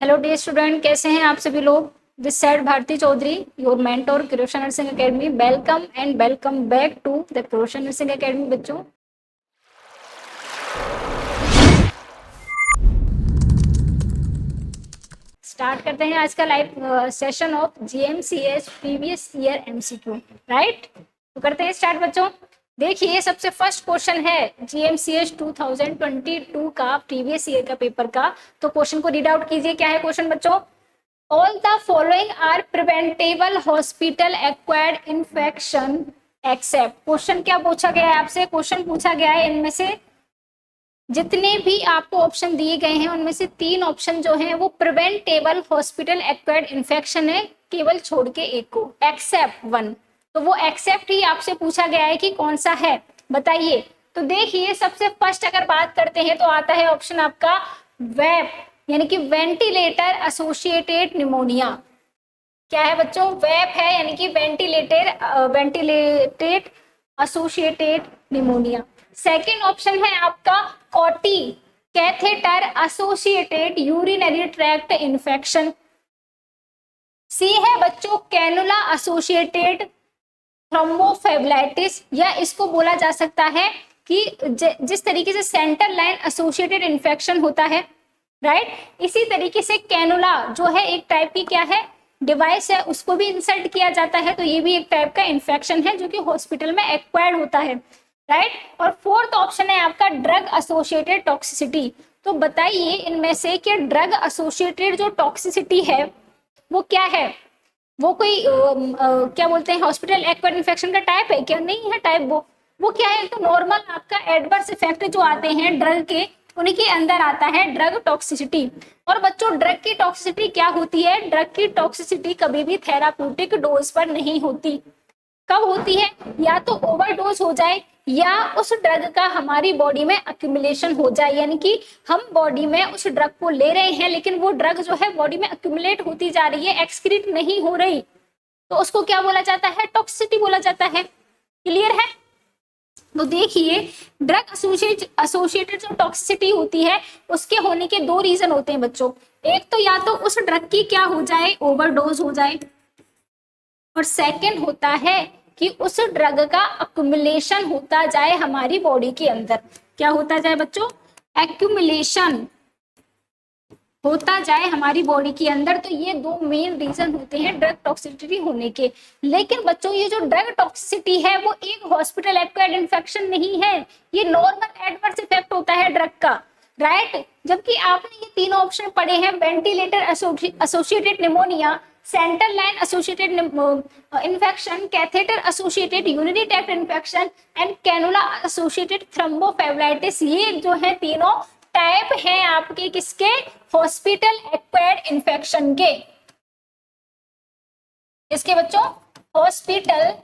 Hello dear student, कैसे हैं आप सभी लोग। This side Bharti Chaudhary, your mentor क्रोशन nursing academy. Welcome and welcome back to the क्रोशन नर्सिंग एकेडमी। बच्चों, स्टार्ट करते हैं आज का live session of GMCS previous year MCQ. Right, तो करते हैं स्टार्ट बच्चों। देखिए, सबसे फर्स्ट क्वेश्चन है जीएमसीएस 2022 का, प्रीवियस ईयर का पेपर का। तो क्वेश्चन को रीड आउट कीजिए। क्या है क्वेश्चन बच्चों? All the following are preventable hospital acquired infection except। Question क्या पूछा गया है आपसे? क्वेश्चन पूछा गया है इनमें से जितने भी आपको ऑप्शन दिए गए हैं उनमें से 3 ऑप्शन जो हैं वो प्रिवेंटेबल हॉस्पिटल एक्वायर्ड इन्फेक्शन है, केवल छोड़ के एक को, एक्सेप्ट 1। तो वो एक्सेप्ट ही आपसे पूछा गया है कि कौन सा है, बताइए। तो देखिए, सबसे फर्स्ट अगर बात करते हैं तो आता है ऑप्शन आपका वेप, यानी कि वेंटिलेटर एसोसिएटेड निमोनिया। क्या है बच्चों? वेप है, यानी कि ventilated associated pneumonia. Second option है आपका CAUTI, catheter associated urinary tract infection. C है बच्चों कैनुला एसोसिएटेड थ्रोम्बोफेबलाइटिस, या इसको बोला जा सकता है कि जिस तरीके से सेंटर लाइन एसोसिएटेड इन्फेक्शन होता है, राइट, इसी तरीके से कैनुला जो है एक टाइप की क्या है, डिवाइस है, उसको भी इंसर्ट किया जाता है। तो ये भी एक टाइप का इन्फेक्शन है जो कि हॉस्पिटल में एक्वायर्ड होता है, राइट। और फोर्थ ऑप्शन है आपका ड्रग एसोसिएटेड टॉक्सिसिटी। तो बताइए इनमें से कि ड्रग एसोसिएटेड जो टॉक्सिसिटी है वो क्या है? वो कोई क्या बोलते हैं, हॉस्पिटल एक्वायर्ड इन्फेक्शन का टाइप है क्या? नहीं है टाइप। वो क्या है? तो नॉर्मल आपका एडवर्स इफेक्ट जो आते हैं ड्रग के, उन्हीं के अंदर आता है ड्रग टॉक्सिसिटी। और बच्चों, ड्रग की टॉक्सिसिटी क्या होती है? ड्रग की टॉक्सिसिटी कभी भी थेराप्यूटिक डोज पर नहीं होती। कब होती है? या तो ओवरडोज हो जाए, या उस ड्रग का हमारी बॉडी में अक्यूमुलेशन हो जाए, यानी कि हम बॉडी में उस ड्रग को ले रहे हैं लेकिन वो ड्रग जो है बॉडी में अक्यूमुलेट होती जा रही है, एक्सक्रीट नहीं हो रही, तो उसको क्या बोला जाता है? टॉक्सिसिटी बोला जाता है। क्लियर है? तो देखिए, ड्रग एसोसिएटेड जो टॉक्सिसिटी होती है उसके होने के 2 रीजन होते हैं बच्चों। एक तो या तो उस ड्रग की क्या हो जाए, ओवरडोज हो जाए, और सेकंड होता है कि उस ड्रग का अक्यूमुलेशन होता जाए हमारी बॉडी के अंदर। क्या होता जाए बच्चों? एक्यूमुलेशन होता जाए हमारी बॉडी के अंदर। तो ये 2 मेन रीजन होते हैं ड्रग टॉक्सिसिटी होने के। लेकिन बच्चों, ये जो ड्रग टॉक्सिसिटी है वो एक हॉस्पिटल एक्वायर्ड इन्फेक्शन नहीं है, ये नॉर्मल एडवर्स इफेक्ट होता है ड्रग का, राइट। जबकि आपने ये 3 ऑप्शन पढ़े हैं, ventilator associated pneumonia, central line associated infection, catheter associated urinary tract infection and cannula associated thrombophlebitis. ये जो है तीनों टाइप है आपके किसके? हॉस्पिटल एक्वायर्ड इन्फेक्शन के। इसके बच्चों, हॉस्पिटल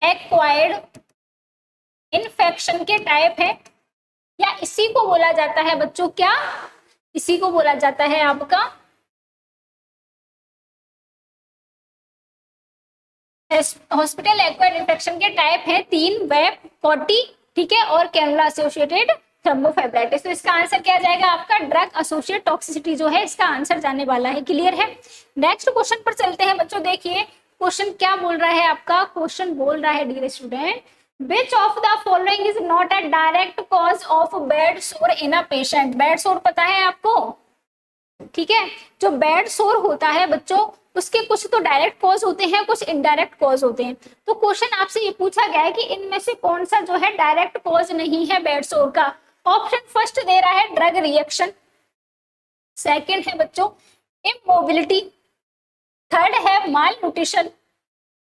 एक्वायर्ड इन्फेक्शन के टाइप है, या इसी को बोला जाता है बच्चों, क्या इसी को बोला जाता है आपका हॉस्पिटल एक्वायर्ड इन्फेक्शन के टाइप है 3, वेप, कॉटी, ठीक है, और कैनुला एसोसिएटेड थ्रोम्बोफेबलाइटिस। तो इसका आंसर क्या जाएगा आपका? ड्रग एसोसिएटेड टॉक्सिसिटी जो है इसका आंसर जाने वाला है। क्लियर है? नेक्स्ट क्वेश्चन पर चलते हैं बच्चों। देखिए क्वेश्चन क्या बोल रहा है आपका। क्वेश्चन बोल रहा है dear student, which of the following is not a direct cause of bed sore in a patient। Bed सोर पता है आपको? ठीक है, जो बेड सोर होता है बच्चों उसके कुछ तो डायरेक्ट कॉज होते हैं, कुछ इनडायरेक्ट कॉज होते हैं। तो क्वेश्चन आपसे ये पूछा गया है कि इनमें से कौन सा जो है डायरेक्ट कॉज नहीं है बेड सोर का। ऑप्शन फर्स्ट दे रहा है ड्रग रिएक्शन, सेकंड है बच्चों इमोबिलिटी, थर्ड है माल न्यूट्रिशन,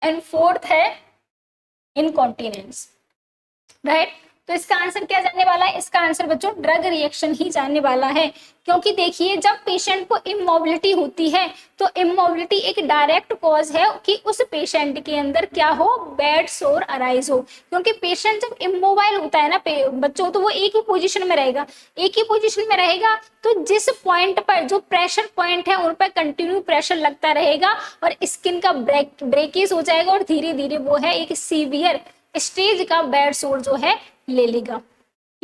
एंड फोर्थ है इनकॉन्टिनेंस, राइट। तो इसका आंसर क्या जाने वाला है? इसका आंसर बच्चों ड्रग रिएक्शन ही जाने वाला है। क्योंकि देखिए, जब पेशेंट को इमोबिलिटी होती है तो इमोबिलिटी एक डायरेक्ट कॉज है कि उस पेशेंट के अंदर क्या हो, बेड सोर अराइज हो। क्योंकि पेशेंट जब इमोबाइल होता है ना बच्चों, तो वो एक ही पोजीशन में रहेगा, एक ही पोजीशन में रहेगा। तो जिस पॉइंट पर जो प्रेशर पॉइंट है उन पर कंटिन्यू प्रेशर लगता रहेगा और स्किन का ब्रेकेज हो जाएगा, और धीरे धीरे वो है एक सीवियर स्टेज का बेड सोर जो है ले लेगा।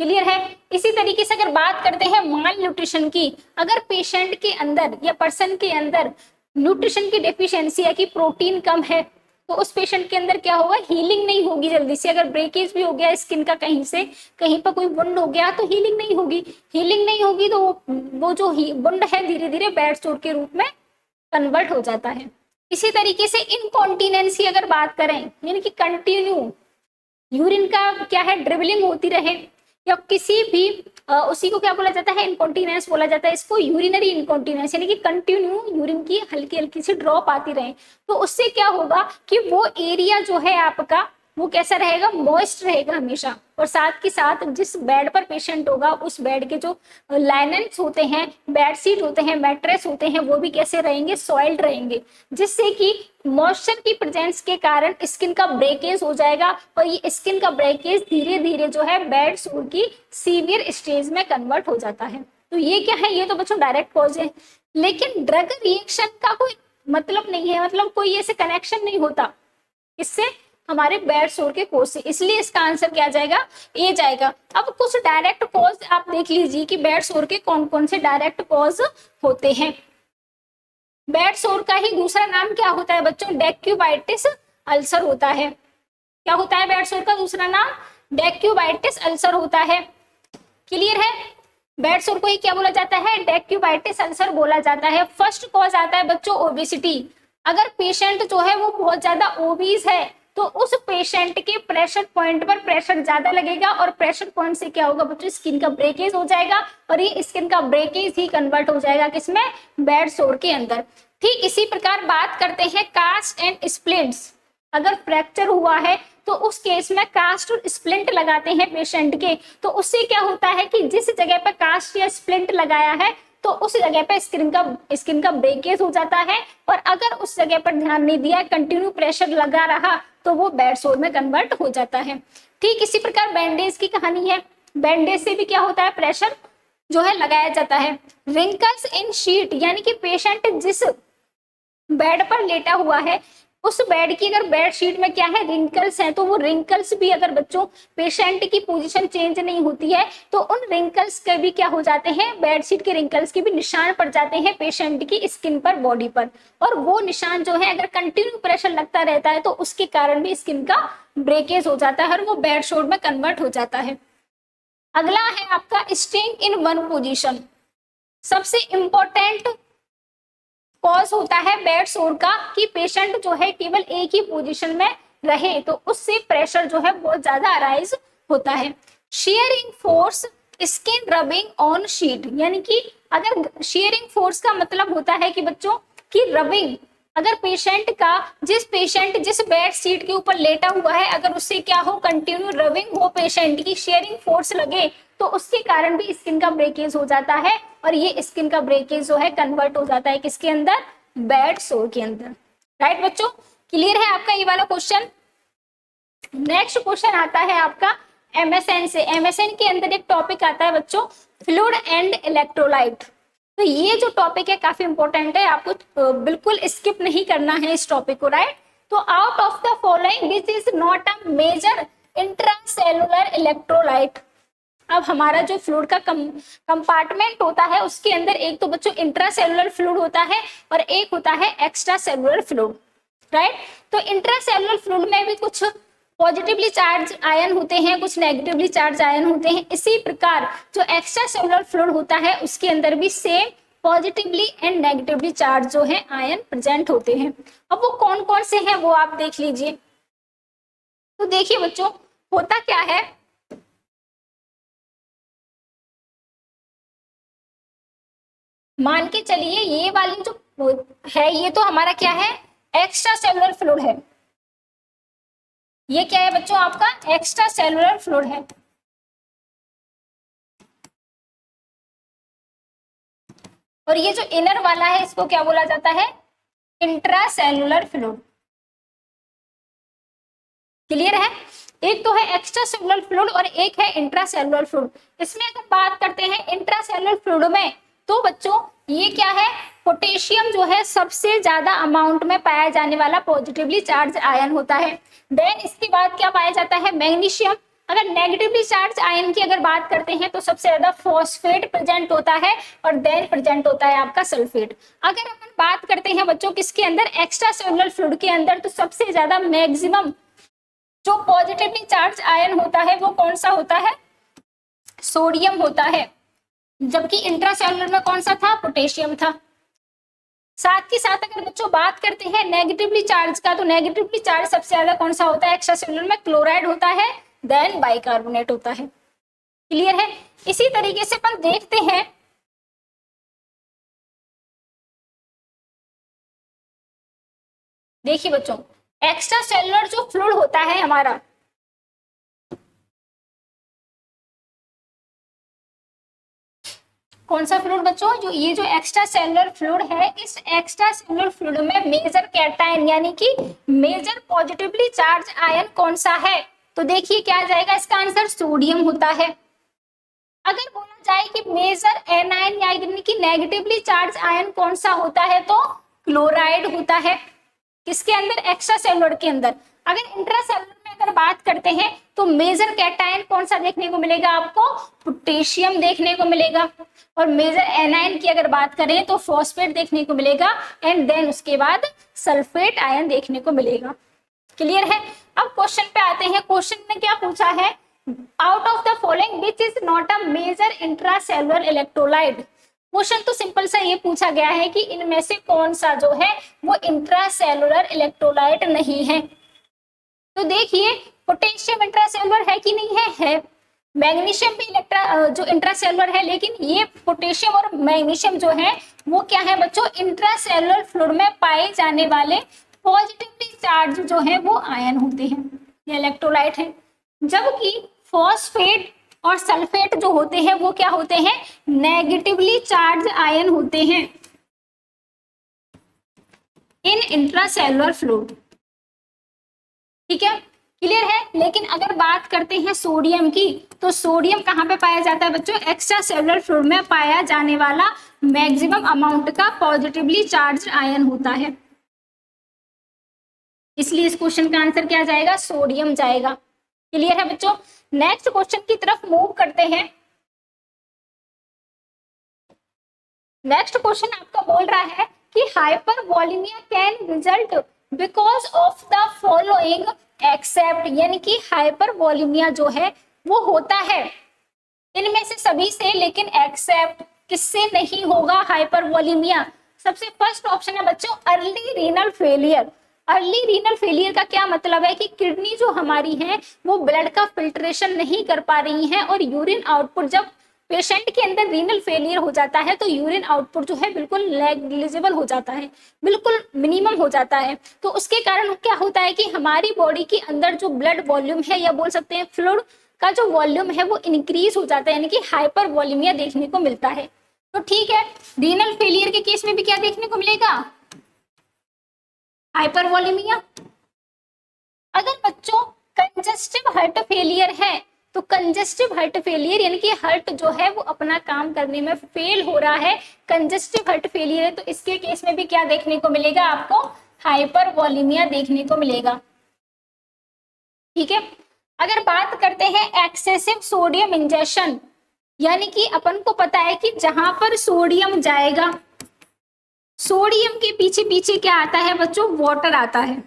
क्लियर है। इसी तरीके से अगर बात करते हैं माल न्यूट्रिशन की, अगर पेशेंट के अंदर या पर्सन के अंदर न्यूट्रिशन की डेफिशिएंसी है कि प्रोटीन कम है, तो उस पेशेंट के अंदर क्या होगा, हीलिंग नहीं होगी जल्दी से। अगर ब्रेकेज भी हो गया स्किन का, कहीं से कहीं पर कोई वुंड हो गया तो हीलिंग नहीं होगी। हीलिंग नहीं होगी तो वो जो वुंड है धीरे धीरे बेड सोर के रूप में कन्वर्ट हो जाता है। इसी तरीके से इनकॉन्टिनेंसी अगर बात करें, यानी कि कंटिन्यू यूरिन का क्या है, ड्रिबलिंग होती रहे, या किसी भी उसी को क्या बोला जाता है, इनकॉन्टिनेंस बोला जाता है इसको, यूरिनरी इनकॉन्टिनेंस, यानी कि कंटिन्यू यूरिन की हल्की हल्की सी ड्रॉप आती रहे। तो उससे क्या होगा कि वो एरिया जो है आपका वो कैसा रहेगा, मॉइस्ट रहेगा हमेशा। और साथ के साथ जिस बेड पर पेशेंट होगा उस बेड के जो लाइनेंस होते हैं, बेडशीट होते हैं, मैट्रेस होते हैं, वो भी कैसे रहेंगे, सॉइल्ड रहेंगे, जिससे कि मॉइस्चर की प्रेजेंस के कारण स्किन का ब्रेकेज हो जाएगा। और ये स्किन का ब्रेकेज धीरे धीरे जो है बेड सोर की सीवियर स्टेज में कन्वर्ट हो जाता है। तो ये क्या है, ये तो बच्चों डायरेक्ट कॉज है, लेकिन ड्रग रिएक्शन का कोई मतलब नहीं है, मतलब कोई ऐसे कनेक्शन नहीं होता इससे हमारे बेड सोर के कोज से, इसलिए इसका आंसर क्या जाएगा, ए जाएगा। अब कुछ डायरेक्ट कॉज आप देख लीजिए कि बेड सोर के कौन कौन से डायरेक्ट कॉज होते हैं। बेड सोर का ही दूसरा नाम क्या होता है बच्चों, डेक्यूबाइटिस अल्सर होता है। क्या होता है बेड सोर का दूसरा नाम, डेक्यूबाइटिस अल्सर होता है। क्लियर है, बेड सोर को ही क्या बोला जाता है, डेक्यूबाइटिस अल्सर बोला जाता है। फर्स्ट कॉज आता है बच्चों ओबेसिटी। अगर पेशेंट जो है वो बहुत ज्यादा ओबीज है तो उस पेशेंट के प्रेशर पॉइंट पर प्रेशर ज्यादा लगेगा, और प्रेशर पॉइंट से क्या होगा बच्चों, स्किन का ब्रेकेज हो जाएगा, और ये स्किन का ब्रेकेज ही कन्वर्ट हो जाएगा किसमें, बेड सोर के अंदर। ठीक इसी प्रकार बात करते हैं कास्ट एंड स्प्लिंट्स। अगर फ्रैक्चर हुआ है तो उस केस में कास्ट और स्प्लिंट लगाते हैं पेशेंट के, तो उससे क्या होता है कि जिस जगह पर कास्ट या स्प्लिंट लगाया है तो उस जगह पे स्किन का ब्रेकेज हो जाता है, और अगर उस जगह पर ध्यान नहीं दिया, कंटिन्यू प्रेशर लगा रहा, तो वो बेड सोर में कन्वर्ट हो जाता है। ठीक इसी प्रकार बैंडेज की कहानी है। बैंडेज से भी क्या होता है, प्रेशर जो है लगाया जाता है। रिंकल्स इन शीट, यानी कि पेशेंट जिस बेड पर लेटा हुआ है उस बेड की अगर बेड शीट में क्या है, रिंकल्स हैं, तो वो रिंकल्स भी अगर बच्चों पेशेंट की पोजीशन चेंज नहीं होती है तो उन रिंकल्स के भी क्या हो जाते हैं, बेड शीट के रिंकल्स के भी निशान पड़ जाते हैं पेशेंट की स्किन पर, बॉडी पर। और वो निशान जो है अगर कंटिन्यू प्रेशर लगता रहता है तो उसके कारण भी स्किन का ब्रेकेज हो जाता है और वो बेड सोर में कन्वर्ट हो जाता है। अगला है आपका स्टेइंग इन वन पोजिशन। सबसे इंपॉर्टेंट कॉज होता है बेड सोर का कि पेशेंट जो है केवल एक ही पोजीशन में रहे, तो उससे प्रेशर जो है बहुत ज्यादा अराइज होता है। Sharing force skin rubbing on sheet, यानी कि अगर शेयरिंग फोर्स का मतलब होता है कि बच्चों की रबिंग, अगर पेशेंट का जिस बेड शीट के ऊपर लेटा हुआ है अगर उससे क्या हो, कंटिन्यू रबिंग हो, पेशेंट की शेयरिंग फोर्स लगे, तो उसके कारण भी स्किन का ब्रेकेज हो जाता है, और ये स्किन का ब्रेकेज जो है कन्वर्ट हो जाता है किसके अंदर, बेड सोर के अंदर। राइट बच्चों, क्लियर है आपका ये वाला क्वेश्चन। नेक्स्ट क्वेश्चन आता है आपका एमएसएन से। एमएसएन के अंदर एक टॉपिक आता है बच्चों, फ्लूइड एंड इलेक्ट्रोलाइट। तो ये जो टॉपिक है काफी इंपॉर्टेंट है, आपको बिल्कुल स्किप नहीं करना है इस टॉपिक को। राइट, तो out of the following this is not a major intracellular electrolyte. अब हमारा जो फ्लूइड का कंपार्टमेंट होता है उसके अंदर एक तो बच्चों इंट्रासेलुलर फ्लूइड होता है और एक होता है एक्स्ट्रा सेलुलर फ्लूइड। राइट, तो इंट्रासेलुलर फ्लूइड में भी कुछ पॉजिटिवली चार्ज आयन होते हैं, कुछ नेगेटिवली चार्ज आयन होते हैं। इसी प्रकार जो एक्स्ट्रा सेलुलर फ्लूइड होता है उसके अंदर भी same positively and negatively charge जो है आयन प्रेजेंट होते हैं। अब वो कौन कौन से हैं वो आप देख लीजिए। तो देखिए बच्चों, होता क्या है, मान के चलिए ये वाली जो है ये तो हमारा क्या है, एक्स्ट्रा सेलुलर फ्लूइड है। ये क्या है बच्चों, आपका एक्स्ट्रा सेलुलर फ्लूइड है। और ये जो इनर वाला है इसको क्या बोला जाता है, इंट्रासेलुलर फ्लूइड। क्लियर है, एक तो है एक्स्ट्रा सेलुलर फ्लूइड और एक है इंट्रासेलुलर फ्लूइड। इसमें अगर बात करते हैं इंट्रासेलुलर फ्लूइड में, तो बच्चों ये क्या है, पोटेशियम जो है सबसे ज्यादा अमाउंट में पाया जाने वाला पॉजिटिवली चार्ज आयन होता है। देन इसके बाद क्या पाया जाता है, मैग्नीशियम। अगर नेगेटिवली चार्ज आयन की अगर बात करते हैं तो सबसे ज्यादा फॉस्फेट प्रेजेंट होता है और देन प्रेजेंट होता है आपका सल्फेट। अगर अपन बात करते हैं बच्चों किसके अंदर, एक्स्ट्रा सेलुलर फ्लूइड के अंदर, तो सबसे ज्यादा मैक्सिमम जो पॉजिटिवली चार्ज आयन होता है वो कौन सा होता है, सोडियम होता है, जबकि इंट्रासेलुलर में कौन सा था, पोटेशियम था। साथ ही साथ अगर बच्चों बात करते हैं नेगेटिवली चार्ज का, तो नेगेटिवली चार्ज सबसे ज्यादा कौन सा होता है, एक्स्ट्रा सेलुलर में क्लोराइड होता है, देन बाइकार्बोनेट होता है। क्लियर है। इसी तरीके से अपन देखते हैं देखिए बच्चों, एक्स्ट्रा सेलुलर जो फ्लूइड होता है हमारा, कौन सा फ्लूइड बच्चों, जो ये जो एक्स्ट्रा सेलुलर फ्लूइड है, इस एक्स्ट्रा सेलुलर फ्लूइड में मेजर कैटायन यानी कि मेजर पॉजिटिवली चार्ज आयन कौन सा है, तो देखिए क्या आ जाएगा इसका आंसर, सोडियम होता है। अगर बोला जाए कि मेजर एनायन यानी कि नेगेटिवली चार्ज आयन कौन सा होता है, तो क्लोराइड होता है। किसके अंदर, एक्स्ट्रा सेलुलर के अंदर। अगर इंट्रासेलुलर में अगर बात करते हैं तो मेजर कैटायन कौन सा देखने को मिलेगा आपको, पोटेशियम देखने को मिलेगा। और मेजर एनायन की अगर बात करें तो फॉस्फेट देखने को मिलेगा, एंड देन उसके बाद सल्फेट आयन देखने को मिलेगा। क्लियर है। अब क्वेश्चन पे आते हैं। क्वेश्चन में क्या पूछा है, out of the following which is not a major intracellular electrolyte. Question तो सिंपल सा ये पूछा गया है कि इनमें से कौन सा जो है वो इंट्रासेलुलर इलेक्ट्रोलाइट नहीं है। तो देखिए पोटेशियम इंट्रासेलुलर है कि नहीं है। मैग्नीशियम भी जो इंट्रासेलुलर है, लेकिन ये पोटेशियम और मैग्नीशियम जो है वो क्या है बच्चों, इंट्रासेलुलर फ्लूइड में पाए जाने वाले पॉजिटिवली चार्ज जो है वो आयन होते हैं, ये इलेक्ट्रोलाइट है। जबकि फॉस्फेट और सल्फेट जो होते हैं वो क्या होते हैं, नेगेटिवली चार्ज आयन होते हैं इन इंट्रासेलुलर फ्लूइड। ठीक है, क्लियर है। लेकिन अगर बात करते हैं सोडियम की, तो सोडियम कहाँ पे पाया जाता है बच्चों, एक्स्ट्रा सेलुलर फ्लूइड में पाया जाने वाला मैक्सिमम अमाउंट का पॉजिटिवली चार्ज आयन होता है। इसलिए इस क्वेश्चन का आंसर क्या जाएगा, सोडियम जाएगा। क्लियर है बच्चों। नेक्स्ट क्वेश्चन की तरफ मूव करते हैं। नेक्स्ट क्वेश्चन आपका बोल रहा है कि hypervolaemia can result because of the following except, यानी कि हाइपरवॉल्यूमिया जो है वो होता है इनमें से सभी से, लेकिन एक्सेप्ट किससे नहीं होगा हाइपरवॉल्यूमिया। सबसे फर्स्ट ऑप्शन है बच्चों early renal failure. Early renal failure का क्या मतलब है कि किडनी जो हमारी है वो ब्लड का फिल्ट्रेशन नहीं कर पा रही है, और यूरिन आउटपुट, जब पेशेंट के अंदर रीनल फेलियर हो जाता है तो यूरिन आउटपुट जो है बिल्कुल नेग्लिजिबल हो जाता है, बिल्कुल मिनिमम हो जाता है। तो उसके कारण क्या होता है कि हमारी बॉडी के अंदर जो ब्लड वॉल्यूम है, या बोल सकते हैं फ्लूइड का जो वॉल्यूम है वो इंक्रीज हो जाता है, यानी कि हाइपर वॉल्यूमिया देखने को मिलता है। तो ठीक है, रीनल फेलियर के केस में भी क्या देखने को मिलेगा, हाइपरवॉल्यूमिया। अगर बच्चों कंजस्टिव हार्ट फेलियर है, तो कंजस्टिव हार्ट फेलियर यानी कि हार्ट जो है वो अपना काम करने में फेल हो रहा है, कंजस्टिव हार्ट फेलियर है, तो इसके केस में भी क्या देखने को मिलेगा आपको, हाइपरवॉल्यूमिया देखने को मिलेगा। ठीक है। अगर बात करते हैं एक्सेसिव सोडियम इंजेक्शन, यानी कि अपन को पता है कि जहां पर सोडियम जाएगा, सोडियम के पीछे पीछे क्या आता है बच्चों, वाटर आता है,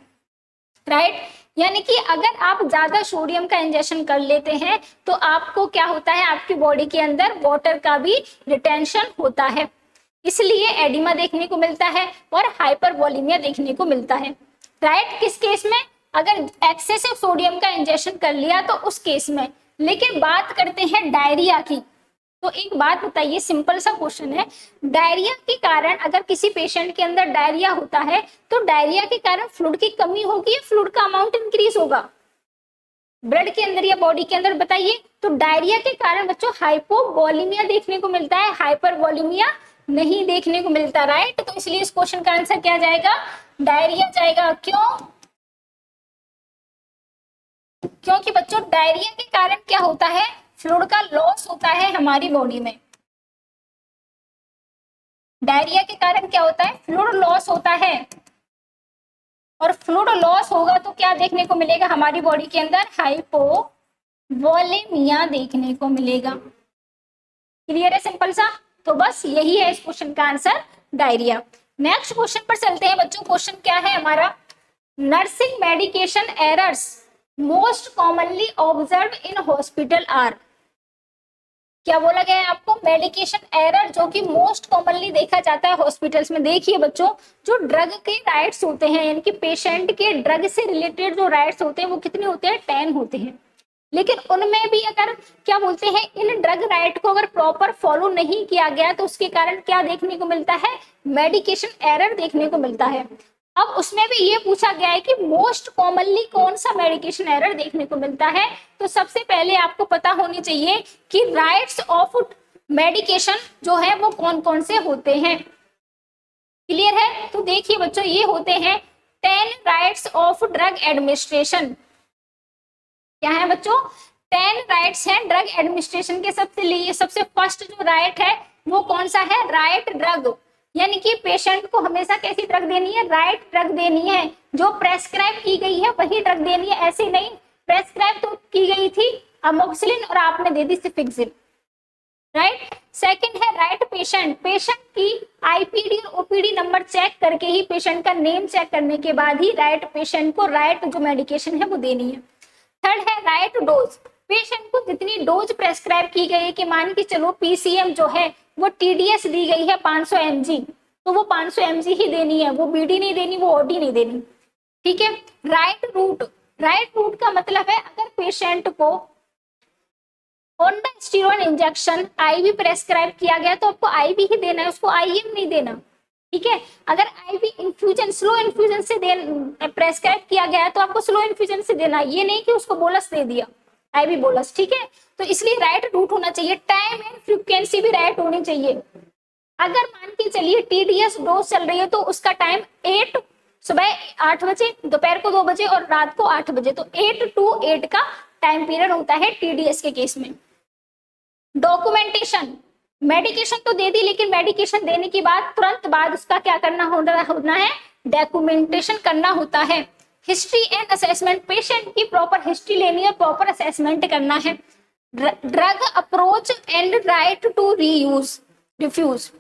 राइट। यानी कि अगर आप ज्यादा सोडियम का इंजेक्शन कर लेते हैं तो आपको क्या होता है, आपकी बॉडी के अंदर वाटर का भी रिटेंशन होता है, इसलिए एडिमा देखने को मिलता है और हाइपरवॉल्यूमिया देखने को मिलता है, राइट। किस केस में, अगर एक्सेसिव सोडियम का इंजेक्शन कर लिया तो उस केस में। लेकिन बात करते हैं डायरिया की, तो एक बात बताइए, सिंपल सा क्वेश्चन है, डायरिया के कारण अगर किसी पेशेंट के अंदर डायरिया होता है तो डायरिया के कारण फ्लूइड की कमी होगी, फ्लूइड का अमाउंट इंक्रीज होगा ब्लड के अंदर या बॉडी के अंदर, बताइए। तो डायरिया के कारण बच्चों हाइपोवॉल्यूमिया देखने को मिलता है, हाइपरवॉल्यूमिया नहीं देखने को मिलता, राइट। तो इसलिए इस क्वेश्चन का आंसर क्या जाएगा, डायरिया जाएगा। क्यों, क्योंकि बच्चों डायरिया के कारण क्या होता है, फ्लूइड का लॉस होता है हमारी बॉडी में। डायरिया के कारण क्या होता है, फ्लूइड लॉस होता है, और फ्लूइड लॉस होगा तो क्या देखने को मिलेगा हमारी बॉडी के अंदर, हाइपो वोलेमिया देखने को मिलेगा। क्लियर है, सिंपल सा। तो बस यही है इस क्वेश्चन का आंसर, डायरिया। नेक्स्ट क्वेश्चन पर चलते हैं बच्चों। क्वेश्चन क्या है हमारा, nursing medication errors most commonly observe in hospital are. क्या बोला गया है आपको, मेडिकेशन एरर जो कि मोस्ट कॉमनली देखा जाता है हॉस्पिटल्स में। देखिए बच्चों, जो ड्रग के राइट्स होते हैं, यानी कि पेशेंट के ड्रग से रिलेटेड जो राइट्स होते हैं वो कितने होते हैं, 10 होते हैं। लेकिन उनमें भी अगर क्या बोलते हैं, इन ड्रग राइट को अगर प्रॉपर फॉलो नहीं किया गया तो उसके कारण क्या देखने को मिलता है, मेडिकेशन एरर देखने को मिलता है। अब उसमें भी ये पूछा गया है कि मोस्ट कॉमनली कौन सा मेडिकेशन एरर देखने को मिलता है। तो सबसे पहले आपको पता होनी चाहिए कि राइट्स ऑफ मेडिकेशन जो है वो कौन कौन से होते हैं। क्लियर है, तो देखिए बच्चों, ये होते हैं 10 राइट्स ऑफ ड्रग एडमिनिस्ट्रेशन। क्या है बच्चों, 10 राइट्स हैं ड्रग एडमिनिस्ट्रेशन के। सबसे फर्स्ट जो राइट है वो कौन सा है, राइट ड्रग, यानी कि पेशेंट को हमेशा कैसी ड्रग देनी है, राइट ड्रग देनी है। जो प्रेस्क्राइब की गई है वही ड्रग देनी है, ऐसे नहीं प्रेस्क्राइब तो की गई थी अमोक्सिलिन और आपने दे दी सिफिक्सिन, राइट। सेकंड है राइट पेशेंट, पेशेंट की आईपीडी और ओपीडी नंबर चेक करके ही, पेशेंट का नेम चेक करने के बाद ही राइट पेशेंट को राइट जो मेडिकेशन है वो देनी है। थर्ड है राइट डोज, पेशेंट को जितनी डोज प्रेस्क्राइब की गई है, कि मान के चलो पीसीएम जो है वो टीडीएस दी गई है 500 mg, तो वो 500 mg ही देनी है, वो बीडी नहीं देनी, वो ओडी नहीं देनी। ठीक है। राइट रूट, राइट रूट का मतलब है अगर पेशेंट को on the steroid injection IV prescribe किया गया तो आपको आईवी ही देना है, उसको आईएम नहीं देना। ठीक है। अगर आईवी इन्फ्यूजन, स्लो इन्फ्यूजन से प्रेस्क्राइब किया गया है तो आपको स्लो इन्फ्यूजन से देना, ये नहीं कि उसको बोलस दे दिया, आईवी बोलस। ठीक है। तो इसलिए राइट रूट होना चाहिए। टाइम एंड फ्रीक्वेंसी भी राइट होनी चाहिए। अगर मान के चलिए टीडीएस डोज चल रही है तो उसका टाइम 8 सुबह 8 बजे, दोपहर को 2 बजे और रात को 8 बजे, तो 8 to 8 का टाइम पीरियड होता है टीडीएस के केस में। डॉक्यूमेंटेशन, मेडिकेशन तो दे दी, लेकिन मेडिकेशन देने के बाद तुरंत बाद उसका क्या करना होना है, डॉक्यूमेंटेशन करना होता है। हिस्ट्री एंड असेसमेंट, पेशेंट की प्रॉपर हिस्ट्री लेनी है, प्रॉपर असेसमेंट करना है। Drug approach and right to reuse refuse,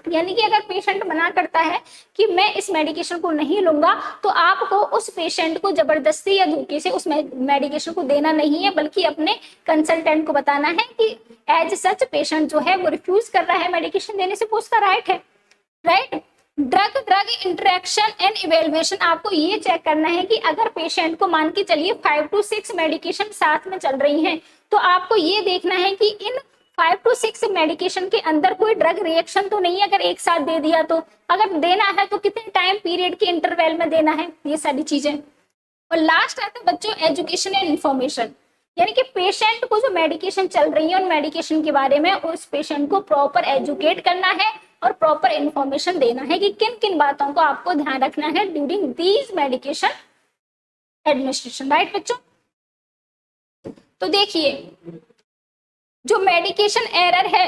यानी कि अगर पेशेंट मना करता है कि मैं इस मेडिकेशन को नहीं लूंगा तो आपको उस पेशेंट को जबरदस्ती या धोखे से उस मेडिकेशन को देना नहीं है, बल्कि अपने कंसल्टेंट को बताना है कि एज सच पेशेंट जो है वो रिफ्यूज कर रहा है मेडिकेशन देने से, वो उसका राइट है, right. Drug drug interaction and evaluation, आपको ये चेक करना है कि अगर पेशेंट को मान के चलिए 5 to 6 मेडिकेशन साथ में चल रही हैं, तो आपको ये देखना है कि इन 5 to 6 मेडिकेशन के अंदर कोई ड्रग रिएक्शन तो नहीं है। अगर एक साथ दे दिया तो, अगर देना है तो कितने टाइम पीरियड के इंटरवल में देना है, ये सारी चीजें। और लास्ट आता है बच्चों एजुकेशन एंड इन्फॉर्मेशन, यानी कि पेशेंट को जो मेडिकेशन चल रही है उन मेडिकेशन के बारे में उस पेशेंट को प्रॉपर एजुकेट करना है और प्रॉपर इन्फॉर्मेशन देना है कि किन किन बातों को आपको ध्यान रखना है during these medication administration, right बच्चों। तो देखिए जो मेडिकेशन एरर है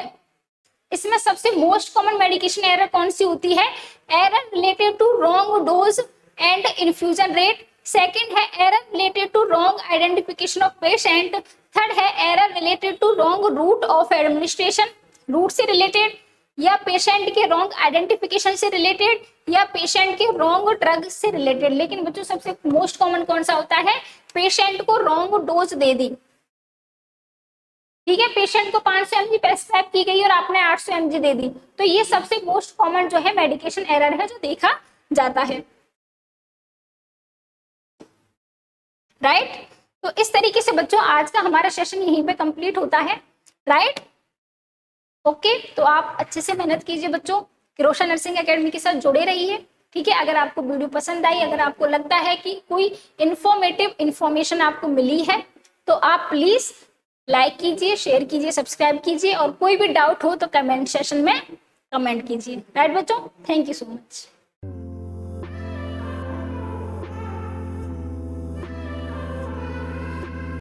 इसमें सबसे मोस्ट कॉमन मेडिकेशन एरर कौन सी होती है, error related to wrong dose and infusion rate. Second है error related to wrong identification of patient. Third है error related to wrong route of administration, route से रिलेटेड या पेशेंट के wrong identification से रिलेटेड या पेशेंट के wrong drug से related. लेकिन बच्चों सबसे मोस्ट कॉमन कौन सा होता है, पेशेंट को रॉन्ग डोज दे दी। ठीक है, पेशेंट को 500 mg प्रेस्क्राइब की गई और आपने 800 mg दे दी, तो ये सबसे मोस्ट कॉमन जो है मेडिकेशन एरर है जो देखा जाता है, राइट। तो इस तरीके से बच्चों आज का हमारा सेशन यहीं पे कंप्लीट होता है, राइट। ओके, तो आप अच्छे से मेहनत कीजिए बच्चों, किरोशा नर्सिंग एकेडमी के साथ जुड़े रहिए। ठीक है, अगर आपको वीडियो पसंद आई, अगर आपको लगता है कि कोई इंफॉर्मेटिव इंफॉर्मेशन आपको मिली है तो आप प्लीज लाइक कीजिए, शेयर कीजिए, सब्सक्राइब कीजिए और कोई भी डाउट हो तो कमेंट सेशन में कमेंट कीजिए, राइट बच्चों। Thank you so much.